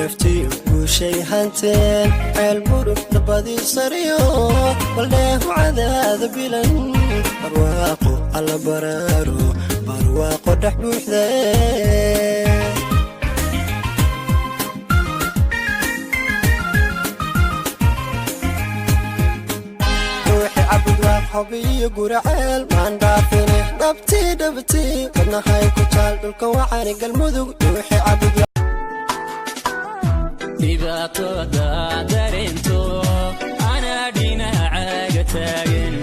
دفتي وشي هانتين البرد نبضي صريو والله عذاب بلن برواقو على برارو برواقو دحبو حذين روحي عبد وحبي قرعيل ما ندافني دبتي قدنا هايكو تال دولك وعاني قلمذوق روحي عبد إذا دارينتو أنا دينا عاقتاقن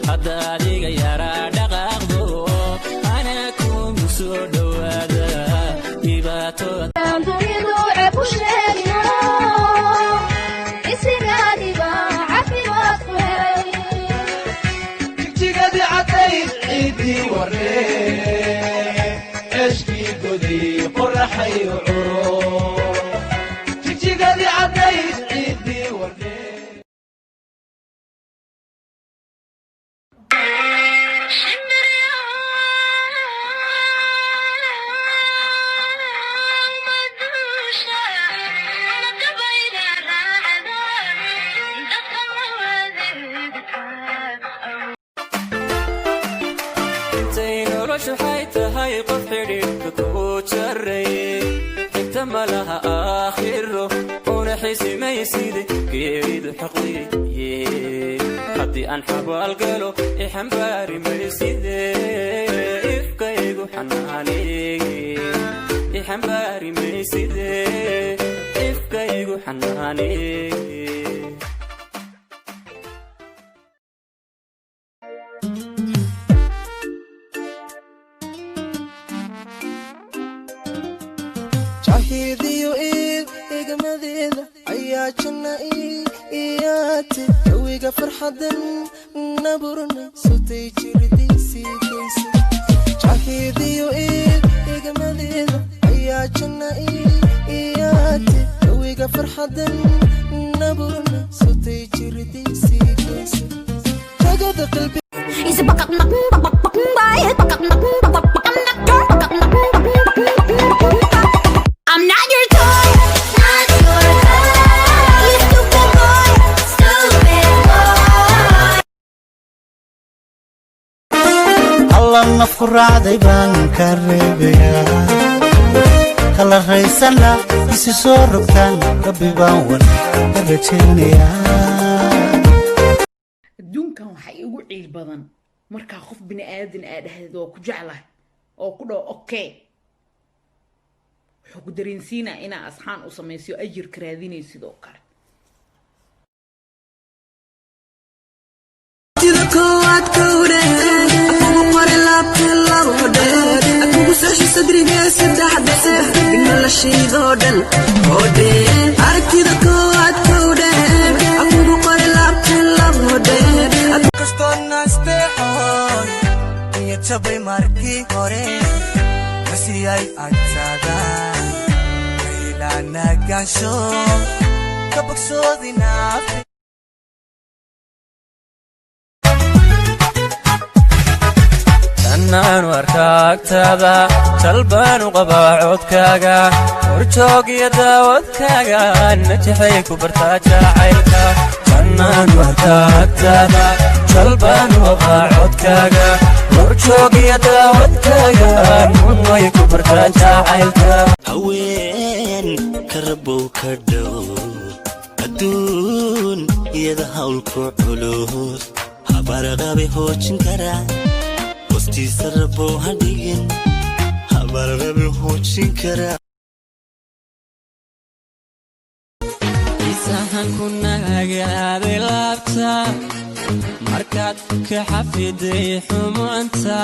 حدا ديقا يارا دقاقضو أنا كوم سودو هذا إذا تريدو عبو الشيريو إسيقادي باعفي وصفي تكتيقادي عطيب عيدي وري اشكي قدي قرحي وعروب هاي قف حريقك وتشري حتى لها آخره ونحسي ما يسيدي كيريد حقي حدي أنحب القلو إحنباري ما يسيدي إفكيقو حناني إحنباري ما يسيدي إفكيقو حناني شاهدي وإيد إجمديدة عياشنا إياتي تويقة فرحة نبرنا صوتي جردي سيكيسي شاهدي وإيد إجمديدة عياشنا إياتي تويقة فرحة نبرنا صوتي جردي سيكيسي شاقد قلبي I'm not your toy, not your toy. You stupid boy, stupid boy. Allah nafquraaday baan ka reebayaa kala raysana isi soo rogtaan rabbi baan wan ka rajaynayaa adduunkan waxa igu ciil badan marka qof bini aadan aad oo ku jeclahay oo ku dhaw okay wuxuu ku dareensiinaa inaa asxaan u samaysiyo ajir ka raadinay sidoo kale tida kowaad kowde akugu qore laabta labo hodheed akugu sashi sadriga saddexda seexda bigna la shiidoo dhan hodheed aragtida kowaad kowde akugu qore laabta labo hodheed kastoo nasteexoon iyo jabay markii hore masiyay agtaadaan nagansho kabogsoodi naafi tanaan warkaagtaada jalbaan u qabaa codkaaga horjoog iyo daawadkaaga najaxay ku bartaa jacaylka tanaan warkaagtaada jalbaan u qabaa codkaaga horjoog iyo daawadkaaga nunway ku bartaa jacaylka haween karabow ka dhow adduun iyada hawlku culus habarqabe hoojin karaa hostiisa rabow ha dhigin habarqabe hoojin karaa isahan ku nagaaday laabta markaad ka xafiday xumaanta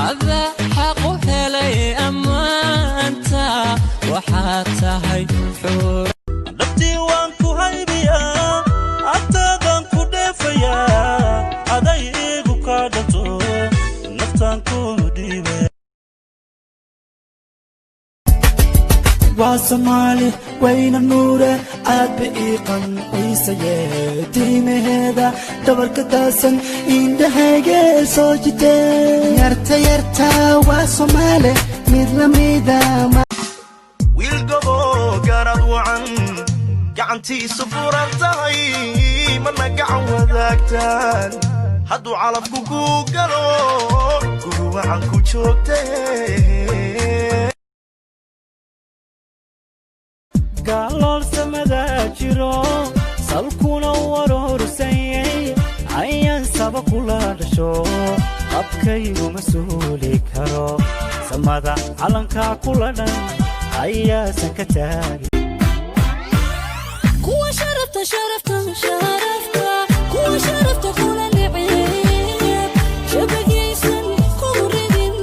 ada xaq u helay ammaanta waxaad tahay xuur naftii waan ku haybiyaa agtaadan ku dheefayaa aday iigu kaa dhato naftaan ku dhiibay waa Soomaali wayna nuure aad biiqan isaye tiimeeda dabarka daasan indhahayga soo jiteen yarta waa Soomaali mid la mida wiil gobooga gacantiisu furan tahay mana gacan wadaagtaan hadduu calabku kuu galo guri wacan ku joogtee galool samada jiro salkuna warorsanyay ayaan saba kula dhasho qabkaygu ma suuli karo samada calanka kula dhan ayaasan ka taagi kuwa sharafta sharafta sharafta kuwa sharafta kula niciib shabagaysan kuridin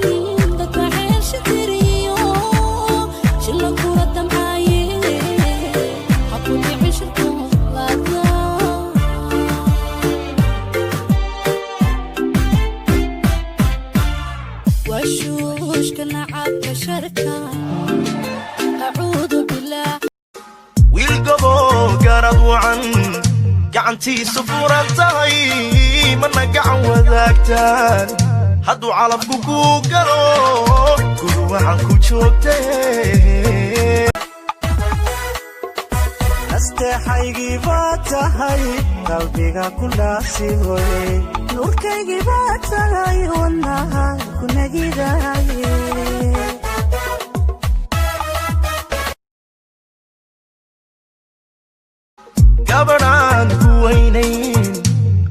dadka xeesha tiriyo shila kula damcaaye haku dhici shirko laada washuushka nacabka sharka acuudu bilaah wiilgabo garad wacan gacantiisu furan tahay mana gacan wadaagtaan hadduu calabku kuu galo guri wacan ku joogtee asteexaygii baa tahay qalbiga ku dhaasigoye nuurkaygii baa tahay wadnaha ku nagidaye gabadhaan ku weynayn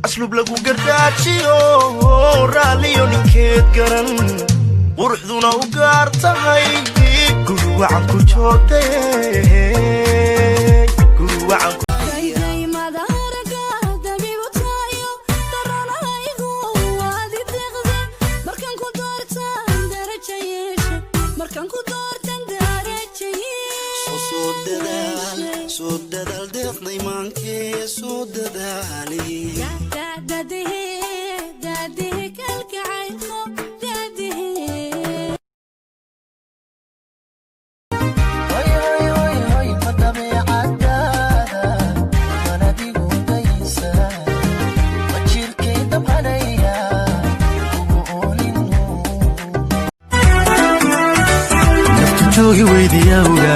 aslub lagu gardaajiyo raalliyo ninkeed garan quruxduna u gaar tahay guri wacan ku joogtee guri wacan joogi weydiyawga